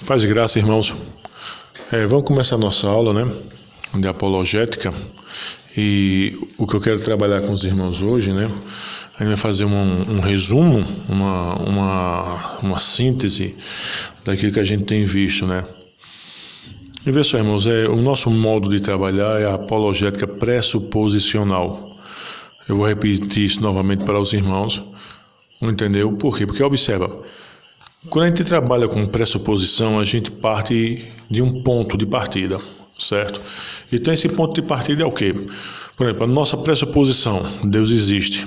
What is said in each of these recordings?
Paz e graça, irmãos. Vamos começar a nossa aula, de apologética. E o que eu quero trabalhar com os irmãos hoje, a gente vai fazer um resumo, uma síntese daquilo que a gente tem visto, E vê só, irmãos, o nosso modo de trabalhar é a apologética pressuposicional. Eu vou repetir isso novamente para os irmãos. Entendeu? Por quê? Porque observa, quando a gente trabalha com pressuposição, a gente parte de um ponto de partida, certo? Então esse ponto de partida é o quê? Por exemplo, a nossa pressuposição, Deus existe.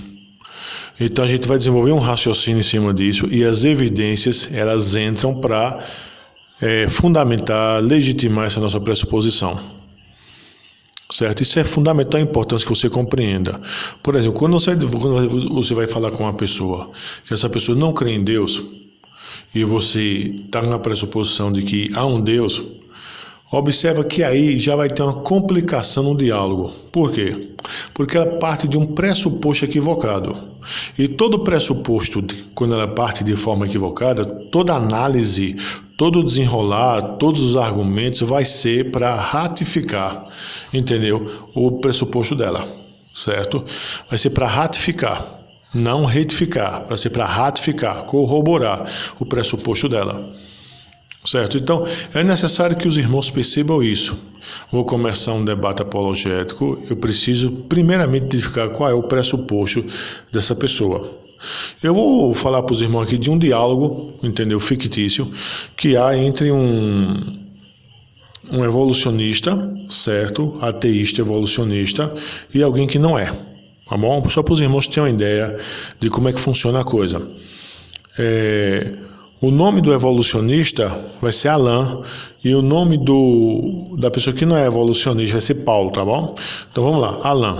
Então a gente vai desenvolver um raciocínio em cima disso e as evidências, elas entram para fundamentar, legitimar essa nossa pressuposição. Certo? Isso é fundamental, a importância que você compreenda. Por exemplo, quando você vai falar com uma pessoa, que essa pessoa não crê em Deus, e você está na pressuposição de que há um Deus, observa que aí já vai ter uma complicação no diálogo. Por quê? Porque ela parte de um pressuposto equivocado. E todo pressuposto, quando ela parte de forma equivocada, toda análise, todo desenrolar, todos os argumentos vai ser para ratificar, entendeu? O pressuposto dela, certo? Vai ser para ratificar, não retificar, vai ser para ratificar, corroborar o pressuposto dela. Certo? Então, é necessário que os irmãos percebam isso. Vou começar um debate apologético. Eu preciso, primeiramente, identificar qual é o pressuposto dessa pessoa. Eu vou falar para os irmãos aqui de um diálogo, entendeu? Fictício, que há entre um evolucionista, certo? Ateísta evolucionista, e alguém que não é. Tá bom? Só para os irmãos terem uma ideia de como é que funciona a coisa. O nome do evolucionista vai ser Alain e o nome da pessoa que não é evolucionista vai ser Paulo, tá bom? Então vamos lá, Alain.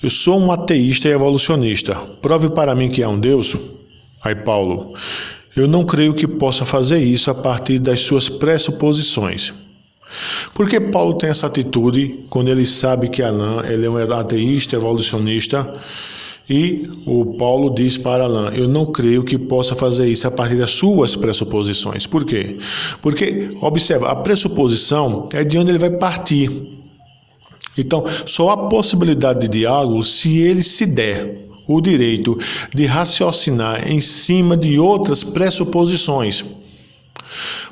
Eu sou um ateísta e evolucionista. Prove para mim que há um Deus. Aí Paulo, eu não creio que possa fazer isso a partir das suas pressuposições. Por que Paulo tem essa atitude quando ele sabe que Alain ele é um ateísta evolucionista? E o Paulo diz para Alain, eu não creio que possa fazer isso a partir das suas pressuposições. Por quê? Porque, observa, a pressuposição é de onde ele vai partir. Então, só há possibilidade de diálogo se ele se der o direito de raciocinar em cima de outras pressuposições.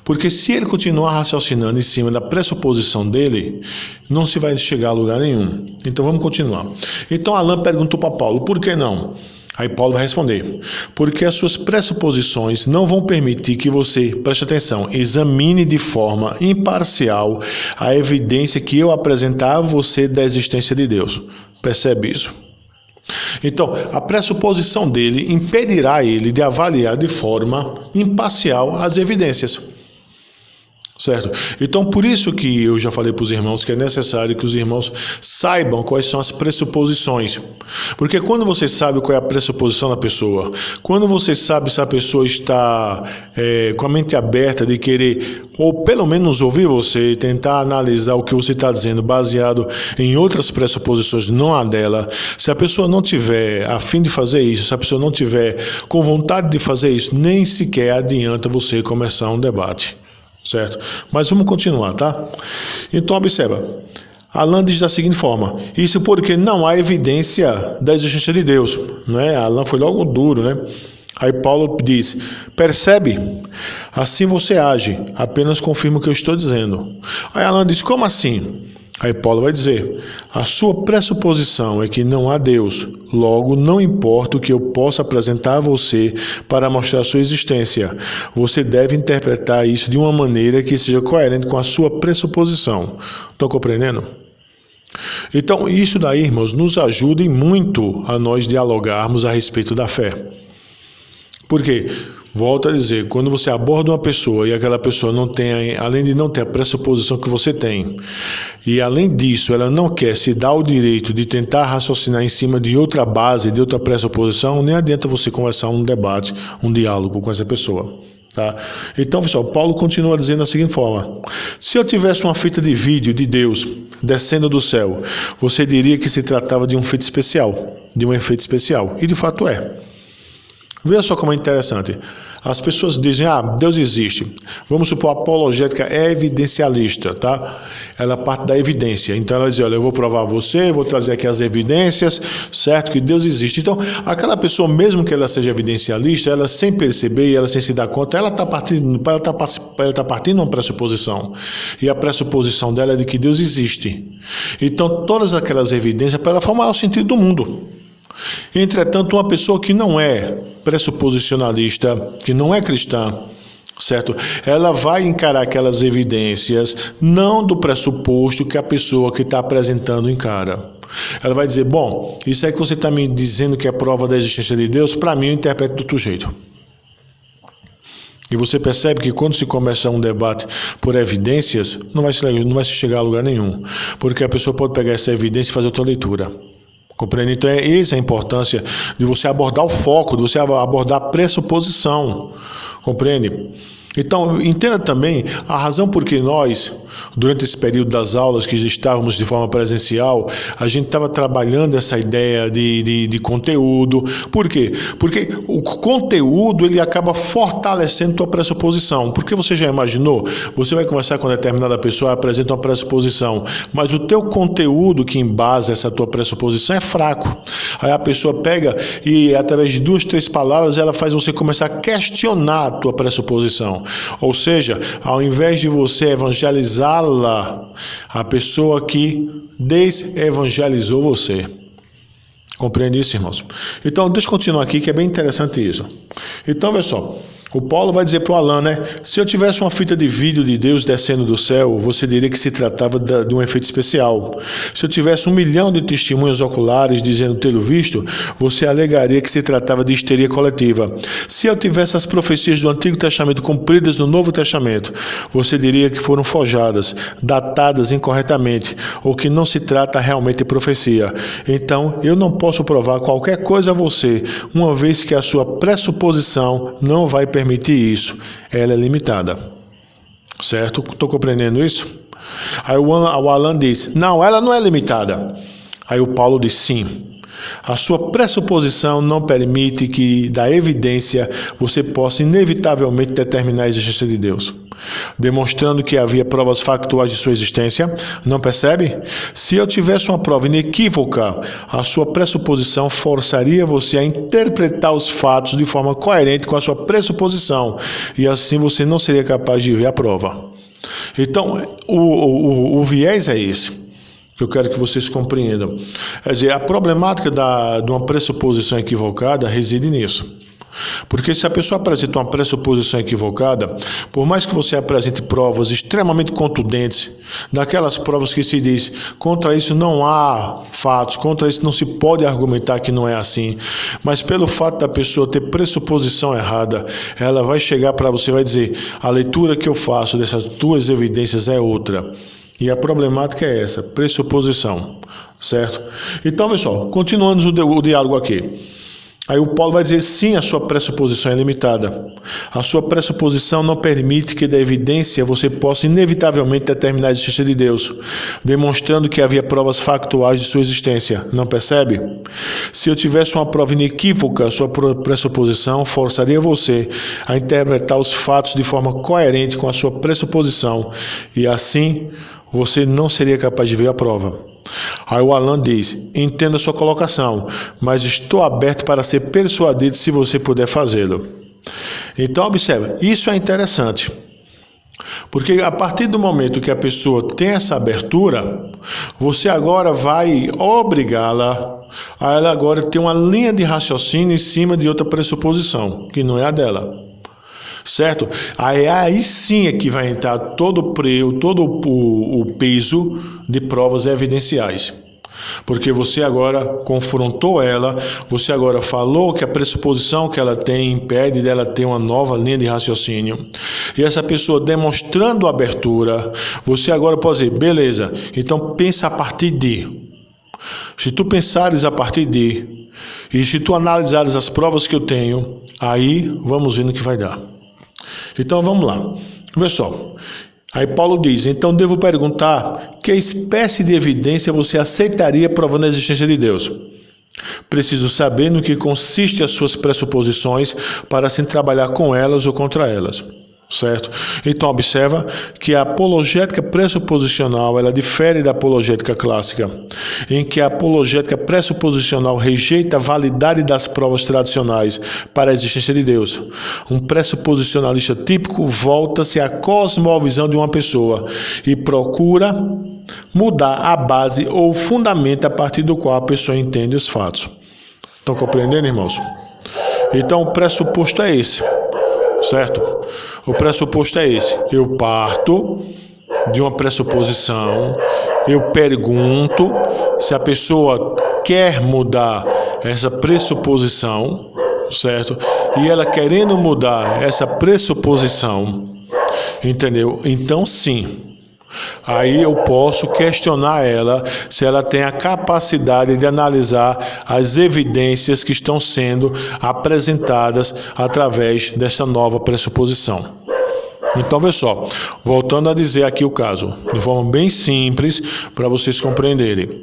Porque se ele continuar raciocinando em cima da pressuposição dele, não se vai chegar a lugar nenhum. Então vamos continuar. Então Alain perguntou para Paulo, por que não? Aí Paulo vai responder, porque as suas pressuposições não vão permitir que você, preste atenção, examine de forma imparcial a evidência que eu apresentar a você da existência de Deus. Percebe isso? Então, a pressuposição dele impedirá ele de avaliar de forma imparcial as evidências. Certo? Então, por isso que eu já falei para os irmãos que é necessário que os irmãos saibam quais são as pressuposições. Porque quando você sabe qual é a pressuposição da pessoa, quando você sabe se a pessoa está com a mente aberta de querer, ou pelo menos ouvir você e tentar analisar o que você está dizendo baseado em outras pressuposições, não a dela, se a pessoa não tiver a fim de fazer isso, se a pessoa não tiver com vontade de fazer isso, nem sequer adianta você começar um debate. Certo? Mas vamos continuar, tá? Então observa, Alain diz da seguinte forma, isso porque não há evidência da existência de Deus, Alain foi logo duro, Aí Paulo diz, percebe? Assim você age, apenas confirma o que eu estou dizendo. Aí Alain diz, como assim? Aí Paulo vai dizer, a sua pressuposição é que não há Deus, logo não importa o que eu possa apresentar a você para mostrar a sua existência. Você deve interpretar isso de uma maneira que seja coerente com a sua pressuposição. Estão compreendendo? Então isso daí, irmãos, nos ajuda muito a nós dialogarmos a respeito da fé. Por quê? Volto a dizer, quando você aborda uma pessoa e aquela pessoa não tem, além de não ter a pressuposição que você tem, e além disso ela não quer se dar o direito de tentar raciocinar em cima de outra base, de outra pressuposição, nem adianta você conversar um debate, um diálogo com essa pessoa. Tá? Então, pessoal, Paulo continua dizendo da seguinte forma, se eu tivesse uma fita de vídeo de Deus descendo do céu, você diria que se tratava de um efeito especial, e de fato é. Veja só como é interessante. As pessoas dizem, Deus existe. Vamos supor, a apologética é evidencialista, tá? Ela parte da evidência. Então ela diz, olha, eu vou provar a você, vou trazer aqui as evidências, certo? Que Deus existe. Então, aquela pessoa, mesmo que ela seja evidencialista, ela sem perceber e ela sem se dar conta, ela está partindo de uma pressuposição. E a pressuposição dela é de que Deus existe. Então, todas aquelas evidências, para ela formar o sentido do mundo. Entretanto, uma pessoa que não é pressuposicionalista, que não é cristã, certo? Ela vai encarar aquelas evidências não do pressuposto que a pessoa que está apresentando encara. Ela vai dizer, bom, isso aí que você está me dizendo que é prova da existência de Deus, para mim eu interpreto de outro jeito. E você percebe que quando se começa um debate por evidências, não vai se chegar a lugar nenhum, porque a pessoa pode pegar essa evidência e fazer outra leitura. Compreende? Então, essa é a importância de você abordar o foco, de você abordar a pressuposição. Compreende? Então, entenda também a razão por que nós, durante esse período das aulas que estávamos de forma presencial, a gente estava trabalhando essa ideia de conteúdo. Por quê? Porque o conteúdo ele acaba fortalecendo tua pressuposição. Porque você já imaginou? Você vai conversar com determinada pessoa, apresenta uma pressuposição, mas o teu conteúdo que embasa essa tua pressuposição é fraco. Aí a pessoa pega e, através de 2, 3 palavras, ela faz você começar a questionar a tua pressuposição. Ou seja, ao invés de você evangelizá-la, a pessoa que desevangelizou você. Compreende isso, irmãos? Então, deixa eu continuar aqui, que é bem interessante isso. Então, veja só. O Paulo vai dizer para o Alan, né? Se eu tivesse uma fita de vídeo de Deus descendo do céu, você diria que se tratava de um efeito especial. Se eu tivesse 1 milhão de testemunhas oculares dizendo tê-lo visto, você alegaria que se tratava de histeria coletiva. Se eu tivesse as profecias do Antigo Testamento cumpridas no Novo Testamento, você diria que foram forjadas, datadas incorretamente, ou que não se trata realmente de profecia. Então, eu não posso provar qualquer coisa a você, uma vez que a sua pressuposição não vai permitir isso, ela é limitada, certo? Estou compreendendo isso? Aí o Alan diz, não, ela não é limitada. Aí o Paulo diz, sim. A sua pressuposição não permite que, da evidência, você possa inevitavelmente determinar a existência de Deus, demonstrando que havia provas factuais de sua existência. Não percebe? Se eu tivesse uma prova inequívoca, a sua pressuposição forçaria você a interpretar os fatos de forma coerente com a sua pressuposição, e assim você não seria capaz de ver a prova. Então, o viés é esse que eu quero que vocês compreendam. Quer dizer, a problemática de uma pressuposição equivocada reside nisso. Porque se a pessoa apresenta uma pressuposição equivocada, por mais que você apresente provas extremamente contundentes, daquelas provas que se diz, contra isso não há fatos, contra isso não se pode argumentar que não é assim, mas pelo fato da pessoa ter pressuposição errada, ela vai chegar para você e vai dizer, a leitura que eu faço dessas duas evidências é outra. E a problemática é essa, pressuposição, certo? Então, pessoal, continuando o diálogo aqui. Aí o Paulo vai dizer, sim, a sua pressuposição é limitada. A sua pressuposição não permite que da evidência você possa inevitavelmente determinar a existência de Deus, demonstrando que havia provas factuais de sua existência. Não percebe? Se eu tivesse uma prova inequívoca, a sua pressuposição forçaria você a interpretar os fatos de forma coerente com a sua pressuposição, e assim você não seria capaz de ver a prova. Aí o Alan diz, entendo a sua colocação, mas estou aberto para ser persuadido se você puder fazê-lo. Então observa, isso é interessante, porque a partir do momento que a pessoa tem essa abertura, você agora vai obrigá-la a ela agora ter uma linha de raciocínio em cima de outra pressuposição, que não é a dela. Certo? Aí sim é que vai entrar todo o peso de provas evidenciais. Porque você agora confrontou ela, você agora falou que a pressuposição que ela tem impede dela ter uma nova linha de raciocínio. E essa pessoa demonstrando abertura, você agora pode dizer, beleza, então pensa a partir de. Se tu pensares a partir de, e se tu analisares as provas que eu tenho, aí vamos ver no que vai dar. Então vamos lá, pessoal. Aí Paulo diz, então devo perguntar, que espécie de evidência você aceitaria provando a existência de Deus? Preciso saber no que consiste as suas pressuposições para assim trabalhar com elas ou contra elas. Certo? Então observa que a apologética pressuposicional ela difere da apologética clássica, em que a apologética pressuposicional rejeita a validade das provas tradicionais para a existência de Deus. Um pressuposicionalista típico volta-se à cosmovisão de uma pessoa e procura mudar a base ou o fundamento a partir do qual a pessoa entende os fatos. Estão compreendendo, irmãos? Então o pressuposto é esse. Certo? O pressuposto é esse. Eu parto de uma pressuposição, eu pergunto se a pessoa quer mudar essa pressuposição, certo? E ela querendo mudar essa pressuposição, entendeu? Então sim. Aí eu posso questionar ela se ela tem a capacidade de analisar as evidências que estão sendo apresentadas através dessa nova pressuposição. Então, veja só, voltando a dizer aqui o caso, de forma bem simples para vocês compreenderem.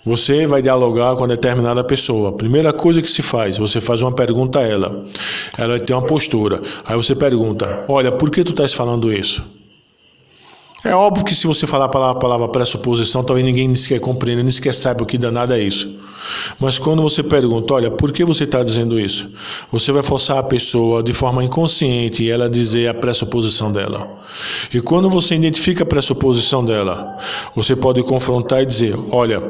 Você vai dialogar com determinada pessoa. A primeira coisa que se faz, você faz uma pergunta a ela. Ela tem uma postura. Aí você pergunta, olha, por que tu estás falando isso? É óbvio que se você falar a palavra pressuposição, talvez ninguém nem sequer compreenda, nem sequer saiba o que danado é isso. Mas quando você pergunta, olha, por que você está dizendo isso? Você vai forçar a pessoa de forma inconsciente ela dizer a pressuposição dela. E quando você identifica a pressuposição dela, você pode confrontar e dizer, olha,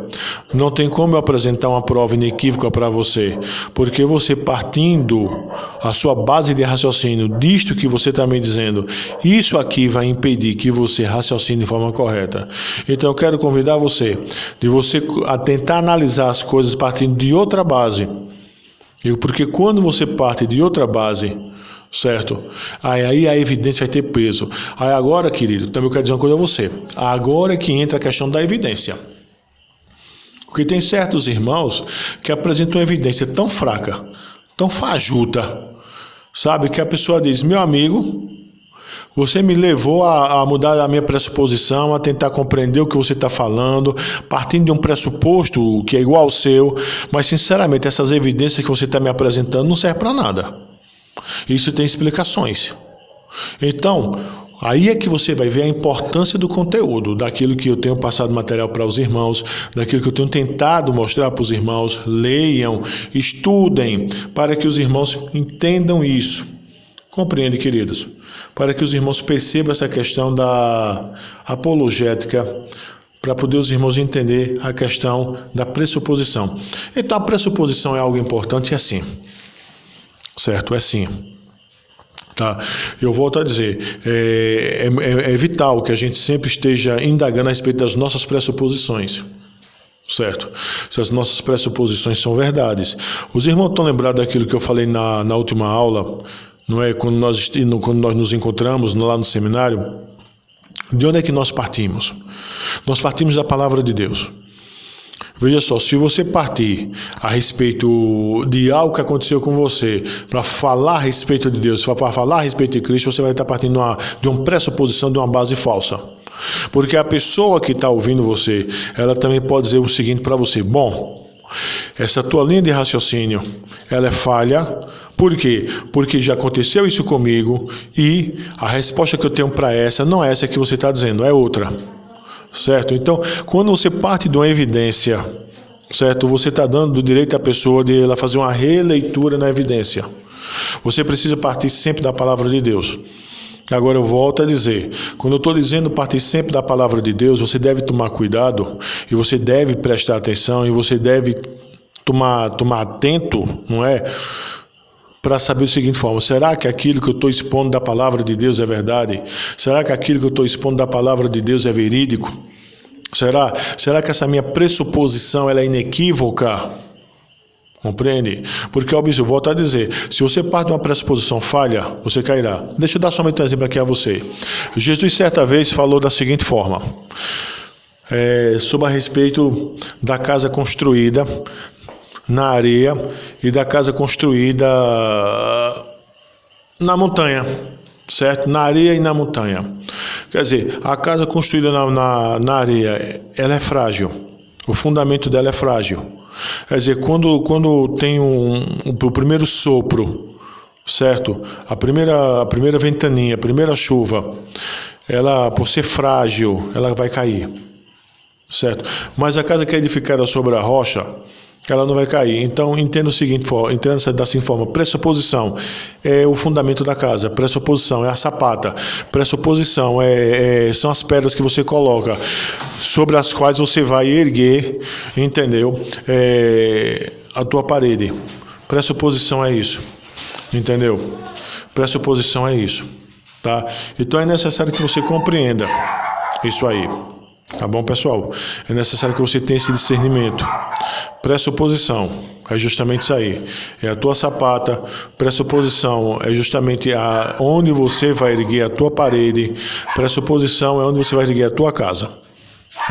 não tem como eu apresentar uma prova inequívoca para você, porque você partindo a sua base de raciocínio disto que você está me dizendo, isso aqui vai impedir que você raciocine de forma correta. Então eu quero convidar você, a tentar analisar as coisas partindo de outra base. Porque quando você parte de outra base, certo? Aí a evidência vai ter peso. Aí agora, querido, também eu quero dizer uma coisa a você. Agora é que entra a questão da evidência. Porque tem certos irmãos que apresentam evidência tão fraca, tão fajuta, sabe? Que a pessoa diz, meu amigo, você me levou a mudar a minha pressuposição, a tentar compreender o que você está falando, partindo de um pressuposto que é igual ao seu, mas sinceramente essas evidências que você está me apresentando não servem para nada. Isso tem explicações. Então, aí é que você vai ver a importância do conteúdo, daquilo que eu tenho passado material para os irmãos, daquilo que eu tenho tentado mostrar para os irmãos. Leiam, estudem, para que os irmãos entendam isso. Compreende, queridos? Para que os irmãos percebam essa questão da apologética, para poder os irmãos entender a questão da pressuposição. Então, a pressuposição é algo importante, é assim. Certo? É sim. Tá? Eu volto a dizer, é vital que a gente sempre esteja indagando a respeito das nossas pressuposições. Certo? Se as nossas pressuposições são verdades. Os irmãos estão lembrados daquilo que eu falei na última aula, não é? Quando nós nos encontramos lá no seminário, de onde é que nós partimos? Nós partimos da palavra de Deus. Veja só, se você partir a respeito de algo que aconteceu com você, para falar a respeito de Deus, para falar a respeito de Cristo, você vai estar partindo de uma pressuposição, de uma base falsa. Porque a pessoa que está ouvindo você, ela também pode dizer o seguinte para você, bom, essa tua linha de raciocínio, ela é falha. Por quê? Porque já aconteceu isso comigo e a resposta que eu tenho para essa não é essa que você está dizendo, é outra. Certo? Então, quando você parte de uma evidência, certo? Você está dando o direito à pessoa de ela fazer uma releitura na evidência. Você precisa partir sempre da palavra de Deus. Agora eu volto a dizer, quando eu estou dizendo partir sempre da palavra de Deus, você deve tomar cuidado e você deve prestar atenção e você deve tomar atento, não é? Para saber da seguinte forma, será que aquilo que eu estou expondo da palavra de Deus é verdade? Será que aquilo que eu estou expondo da palavra de Deus é verídico? Será que essa minha pressuposição ela é inequívoca? Compreende? Porque, eu volto a dizer, se você parte de uma pressuposição falha, você cairá. Deixa eu dar somente um exemplo aqui a você. Jesus certa vez falou da seguinte forma, sobre a respeito da casa construída na areia e da casa construída na montanha, certo? Na areia e na montanha. Quer dizer, a casa construída na areia, ela é frágil. O fundamento dela é frágil. Quer dizer, quando tem o primeiro sopro, certo? A primeira ventaninha, a primeira chuva, ela, por ser frágil, ela vai cair, certo? Mas a casa que é edificada sobre a rocha, ela não vai cair. Então, entenda dessa forma: pressuposição é o fundamento da casa, pressuposição é a sapata, pressuposição são as pedras que você coloca, sobre as quais você vai erguer, entendeu? A tua parede. Pressuposição é isso, entendeu? Pressuposição é isso, tá? Então é necessário que você compreenda isso aí. Tá bom, pessoal? É necessário que você tenha esse discernimento. Pressuposição é justamente isso aí. É a tua sapata. Pressuposição é justamente onde você vai erguer a tua parede. Pressuposição é onde você vai erguer a tua casa.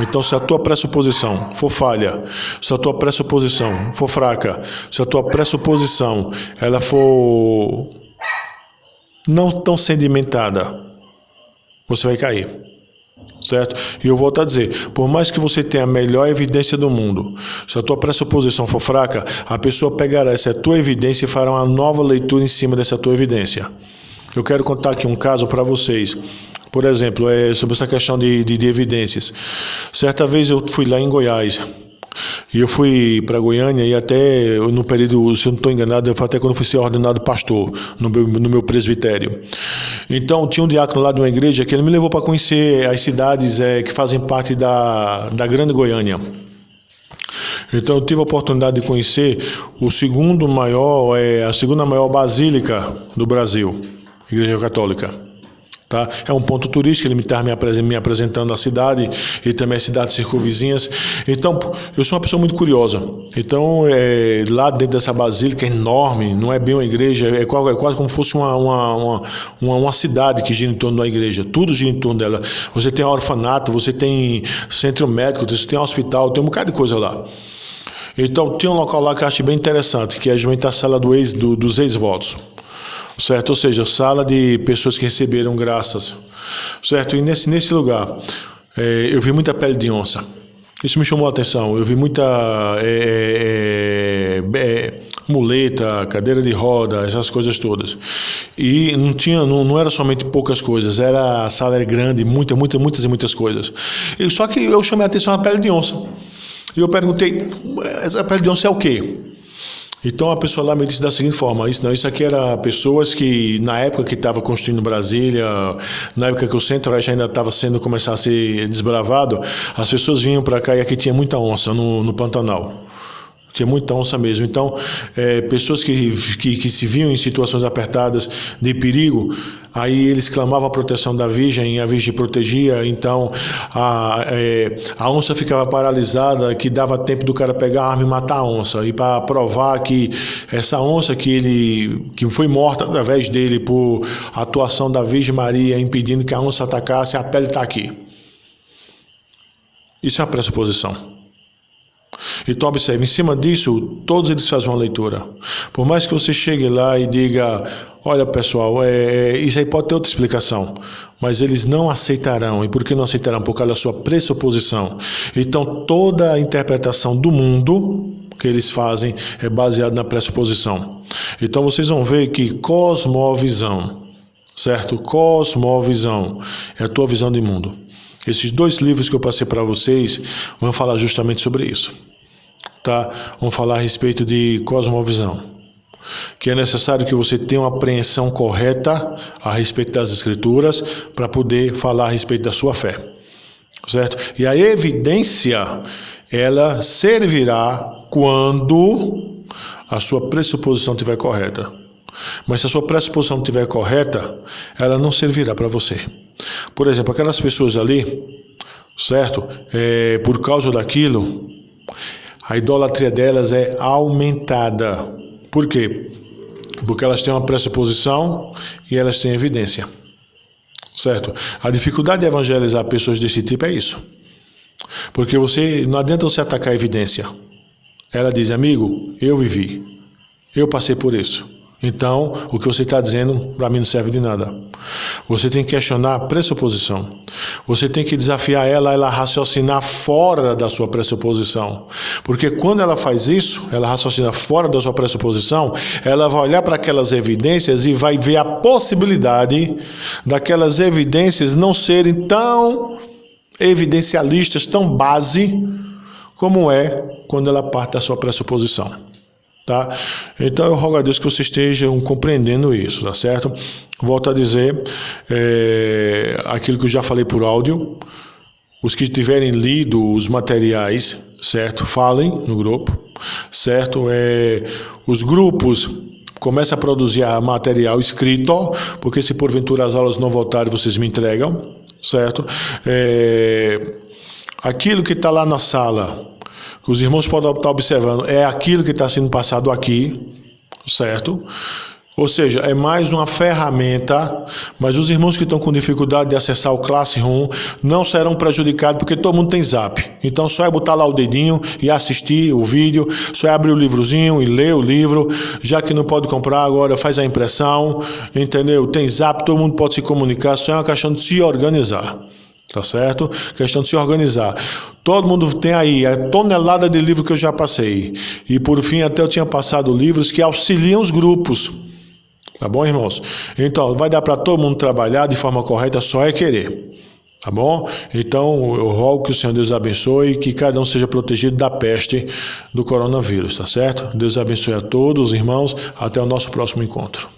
Então, se a tua pressuposição for falha, se a tua pressuposição for fraca, se a tua pressuposição ela for não tão sedimentada, você vai cair. Certo? E eu volto a dizer, por mais que você tenha a melhor evidência do mundo, se a tua pressuposição for fraca, a pessoa pegará essa tua evidência e fará uma nova leitura em cima dessa tua evidência. Eu quero contar aqui um caso para vocês. Por exemplo, sobre essa questão de evidências. Certa vez eu fui lá em Goiás. E eu fui para Goiânia e até no período, se eu não estou enganado, foi até quando eu fui ser ordenado pastor no meu presbitério. Então tinha um diácono lá de uma igreja que ele me levou para conhecer as cidades que fazem parte da Grande Goiânia. Então eu tive a oportunidade de conhecer a segunda maior basílica do Brasil, Igreja Católica. Tá? É um ponto turístico, ele está me apresentando a cidade e também as cidades circunvizinhas. Então, eu sou uma pessoa muito curiosa. Então, lá dentro dessa basílica enorme, não é bem uma igreja, é quase como se fosse uma cidade que gira em torno da igreja. Tudo gira em torno dela. Você tem orfanato, você tem centro médico, você tem hospital, tem um bocado de coisa lá. Então, tem um local lá que eu achei bem interessante, que é justamente a sala dos ex-votos. Certo? Ou seja, sala de pessoas que receberam graças, certo? E nesse lugar eu vi muita pele de onça. Isso me chamou a atenção. Eu vi muita muleta, cadeira de roda, essas coisas todas. E não era somente poucas coisas, a sala era grande, muitas coisas. Só que eu chamei a atenção a pele de onça. E eu perguntei: essa pele de onça é o quê? Então a pessoa lá me disse da seguinte forma: isso aqui era pessoas que na época que estava construindo Brasília, na época que o Centro-Oeste ainda estava começar a ser desbravado, as pessoas vinham para cá e aqui tinha muita onça no Pantanal. Tinha muita onça mesmo. Então, pessoas que se viam em situações apertadas de perigo, aí eles clamavam a proteção da Virgem, e a Virgem protegia. Então, a onça ficava paralisada, que dava tempo do cara pegar a arma e matar a onça. E para provar que essa onça que foi morta através dele por atuação da Virgem Maria, impedindo que a onça atacasse, a pele está aqui. Isso é uma pressuposição. Então observe, em cima disso, todos eles fazem uma leitura. Por mais que você chegue lá e diga: olha pessoal, isso aí pode ter outra explicação, mas eles não aceitarão. E por que não aceitarão? Por causa da sua pressuposição. Então toda a interpretação do mundo que eles fazem é baseada na pressuposição. Então vocês vão ver que cosmovisão, certo? Cosmovisão é a tua visão de mundo. Esses 2 livros que eu passei para vocês vão falar justamente sobre isso. Tá? Vão falar a respeito de cosmovisão. Que é necessário que você tenha uma apreensão correta a respeito das Escrituras para poder falar a respeito da sua fé. Certo? E a evidência, ela servirá quando a sua pressuposição estiver correta. Mas se a sua pressuposição não estiver correta, ela não servirá para você. Por exemplo, aquelas pessoas ali, certo? Por causa daquilo, a idolatria delas é aumentada. Por quê? Porque elas têm uma pressuposição e elas têm evidência. Certo? A dificuldade de evangelizar pessoas desse tipo é isso. Porque não adianta você atacar a evidência. Ela diz: amigo, eu vivi. Eu passei por isso. Então, o que você está dizendo para mim não serve de nada. Você tem que questionar a pressuposição. Você tem que desafiar ela a raciocinar fora da sua pressuposição. Porque quando ela faz isso, ela raciocina fora da sua pressuposição, ela vai olhar para aquelas evidências e vai ver a possibilidade daquelas evidências não serem tão evidencialistas, tão base, como é quando ela parte da sua pressuposição. Tá? Então eu rogo a Deus que vocês estejam compreendendo isso, tá certo? Volto a dizer aquilo que eu já falei por áudio. Os que tiverem lido os materiais, certo? Falem no grupo, certo? Os grupos começam a produzir material escrito, porque se porventura as aulas não voltarem, vocês me entregam, certo? Aquilo que está lá na sala, que os irmãos podem estar observando, é aquilo que está sendo passado aqui, certo? Ou seja, é mais uma ferramenta, mas os irmãos que estão com dificuldade de acessar o Classroom não serão prejudicados, porque todo mundo tem Zap. Então só é botar lá o dedinho e assistir o vídeo, só é abrir o livrozinho e ler o livro, já que não pode comprar agora, faz a impressão, entendeu? Tem Zap, todo mundo pode se comunicar, só é uma questão de se organizar. Tá certo? Questão de se organizar. Todo mundo tem aí a tonelada de livro que eu já passei. E por fim até eu tinha passado livros que auxiliam os grupos. Tá bom, irmãos? Então vai dar para todo mundo trabalhar de forma correta, só é querer. Tá bom? Então eu rogo que o Senhor Deus abençoe e que cada um seja protegido da peste do coronavírus, tá certo? Deus abençoe a todos, irmãos. Até o nosso próximo encontro.